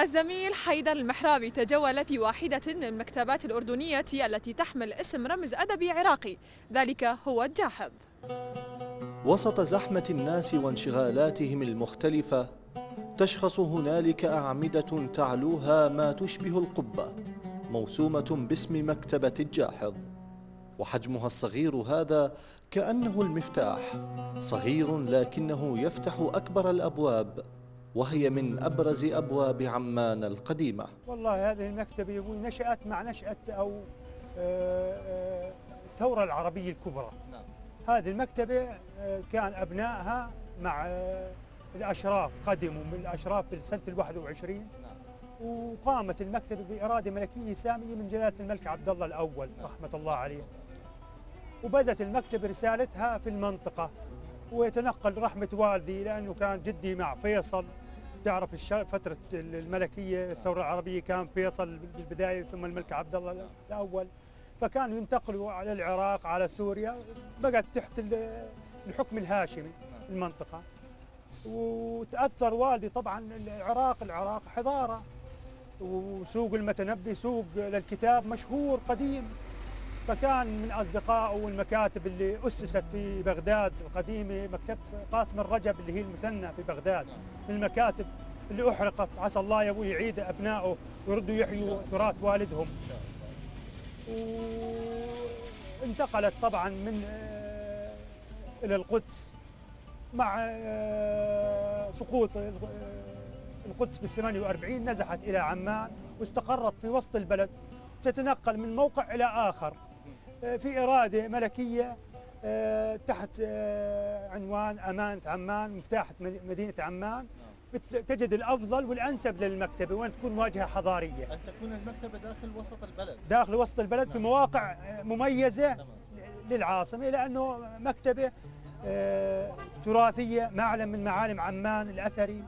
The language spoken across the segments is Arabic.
الزميل حيدر المحرابي تجول في واحدة من المكتبات الأردنية التي تحمل اسم رمز أدبي عراقي، ذلك هو الجاحظ. وسط زحمة الناس وانشغالاتهم المختلفة، تشخص هنالك أعمدة تعلوها ما تشبه القبة، موسومة باسم مكتبة الجاحظ، وحجمها الصغير هذا كأنه المفتاح، صغير لكنه يفتح أكبر الأبواب، وهي من أبرز أبواب عمان القديمة. والله هذه المكتبة نشأت مع نشأة أو الثورة العربية الكبرى. هذه المكتبة كان أبنائها مع الأشراف، قدموا من الأشراف في سنة 21، وقامت المكتبة بإرادة ملكية سامية من جلالة الملك عبد الله الأول رحمة الله عليه، وبدت المكتبة رسالتها في المنطقة، ويتنقل رحمة والدي لأنه كان جدي مع فيصل. تعرف فترة الملكية الثورة العربية كان فيصل بالبداية ثم الملك عبد الله الأول، فكانوا ينتقلوا على العراق على سوريا، بقت تحت الحكم الهاشمي المنطقة. وتأثر والدي طبعا العراق حضارة، وسوق المتنبي سوق للكتاب مشهور قديم، فكان من أصدقائه والمكاتب اللي أسست في بغداد القديمة مكتبة قاسم الرجب اللي هي المثنى في بغداد، من المكاتب اللي أحرقت، عسى الله يبوي يعيد أبنائه ويردوا يحيوا تراث والدهم. وانتقلت طبعا من إلى القدس مع سقوط القدس بال48، نزحت إلى عمان واستقرت في وسط البلد، تتنقل من موقع إلى آخر في إرادة ملكية تحت عنوان أمانة عمان، مفتاح مدينة عمان. تجد الأفضل والأنسب للمكتبة وأن تكون واجهة حضارية، أن تكون المكتبة داخل وسط البلد، داخل وسط البلد في مواقع مميزة للعاصمة، لأنه مكتبة تراثية، معلم من معالم عمان الأثري،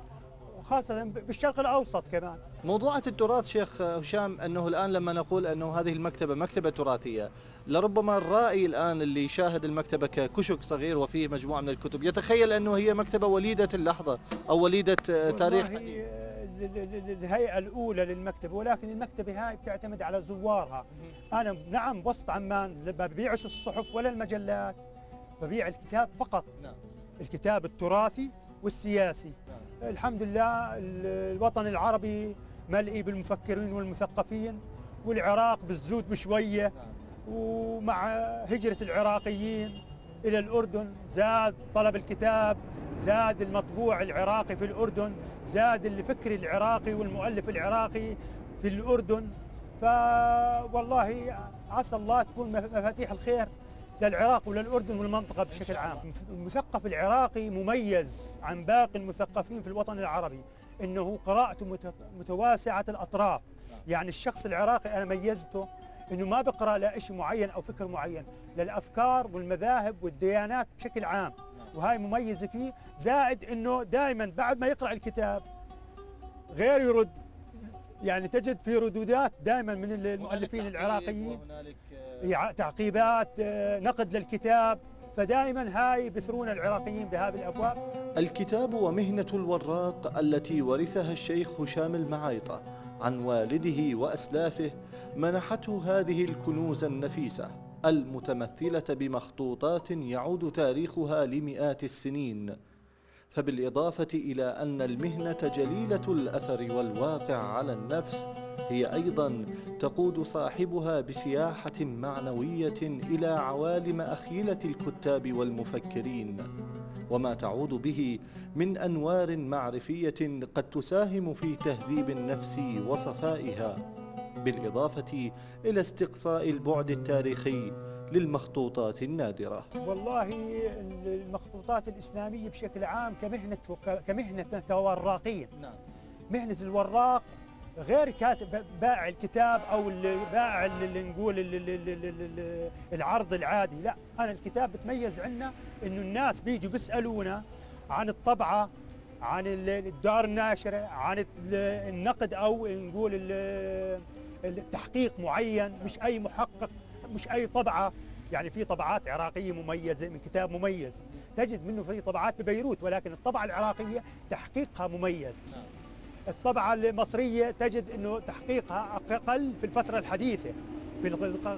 وخاصة بالشرق الأوسط كمان. موضوعة التراث شيخ هشام، أنه الآن لما نقول أنه هذه المكتبة مكتبة تراثية، لربما الرائي الآن اللي يشاهد المكتبة ككشك صغير وفيه مجموعة من الكتب يتخيل أنه هي مكتبة وليدة اللحظة أو وليدة تاريخ الهيئة الأولى للمكتبة، ولكن المكتبة هاي بتعتمد على زوارها. أنا نعم وسط عمان ما ببيعش الصحف ولا المجلات، ببيع الكتاب فقط، الكتاب التراثي والسياسي. الحمد لله الوطن العربي ملئي بالمفكرين والمثقفين، والعراق بالزود بشوية، ومع هجرة العراقيين إلى الأردن زاد طلب الكتاب، زاد المطبوع العراقي في الأردن، زاد الفكر العراقي والمؤلف العراقي في الأردن. فوالله عسى الله تكون مفاتيح الخير للعراق وللأردن والمنطقة بشكل عام. المثقف العراقي مميز عن باقي المثقفين في الوطن العربي، إنه قراءته متواسعة الأطراف. يعني الشخص العراقي أنا ميزته إنه ما بقرأ لشيء معين أو فكر معين، للأفكار والمذاهب والديانات بشكل عام، وهاي مميزة فيه. زائد إنه دائما بعد ما يقرأ الكتاب غير يرد، يعني تجد في ردودات دائما من المؤلفين العراقيين، تعقيبات، نقد للكتاب، فدائما هاي بثرون العراقيين بهذه الابواب. الكتاب ومهنة الوراق التي ورثها الشيخ هشام المعايطة عن والده وأسلافه منحته هذه الكنوز النفيسة المتمثلة بمخطوطات يعود تاريخها لمئات السنين. فبالإضافة إلى أن المهنة جليلة الأثر والواقع على النفس، هي أيضا تقود صاحبها بسياحة معنوية إلى عوالم أخيلة الكتاب والمفكرين، وما تعود به من أنوار معرفية قد تساهم في تهذيب النفس وصفائها، بالإضافة إلى استقصاء البعد التاريخي للمخطوطات النادرة. والله المخطوطات الإسلامية بشكل عام كمهنة كوراقين، مهنة الوراق غير كاتب بائع الكتاب أو البائع اللي نقول العرض العادي، لا، أنا الكتاب بتميز عنا إنه الناس بيجوا بيسألونا عن الطبعة، عن الدار الناشرة، عن النقد أو نقول التحقيق معين، مش أي محقق، مش أي طبعة. يعني في طبعات عراقية مميزة من كتاب مميز تجد منه في طبعات ببيروت، ولكن الطبعة العراقية تحقيقها مميز. الطبعة المصرية تجد أنه تحقيقها أقل في الفترة الحديثة.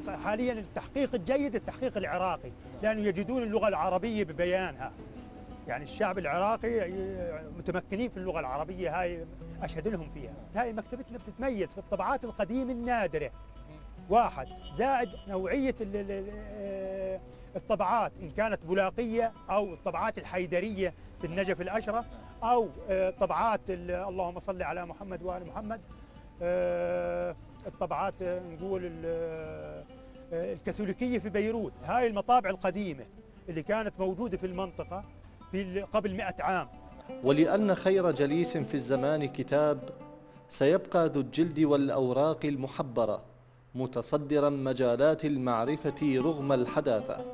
حاليا التحقيق الجيد التحقيق العراقي، لأنه يجدون اللغة العربية ببيانها. يعني الشعب العراقي متمكنين في اللغة العربية، هاي أشهد لهم فيها. هاي مكتبتنا بتتميز في الطبعات القديمة النادرة، واحد، زائد نوعية الطبعات إن كانت بلاقية أو الطبعات الحيدرية في النجف الأشرف، أو طبعات اللهم صل على محمد وآل محمد، الطبعات نقول الكاثوليكية في بيروت. هاي المطابع القديمة اللي كانت موجودة في المنطقة في قبل 100 عام. ولأن خير جليس في الزمان كتاب، سيبقى ذو الجلد والأوراق المحبرة متصدرا مجالات المعرفة رغم الحداثة،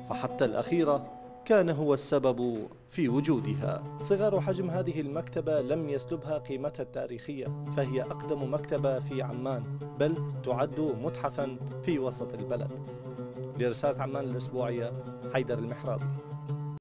فحتى الأخيرة كان هو السبب في وجودها. صغر حجم هذه المكتبة لم يسلبها قيمتها التاريخية، فهي أقدم مكتبة في عمان، بل تعد متحفا في وسط البلد. لرسالة عمان الأسبوعية، حيدر المحرابي.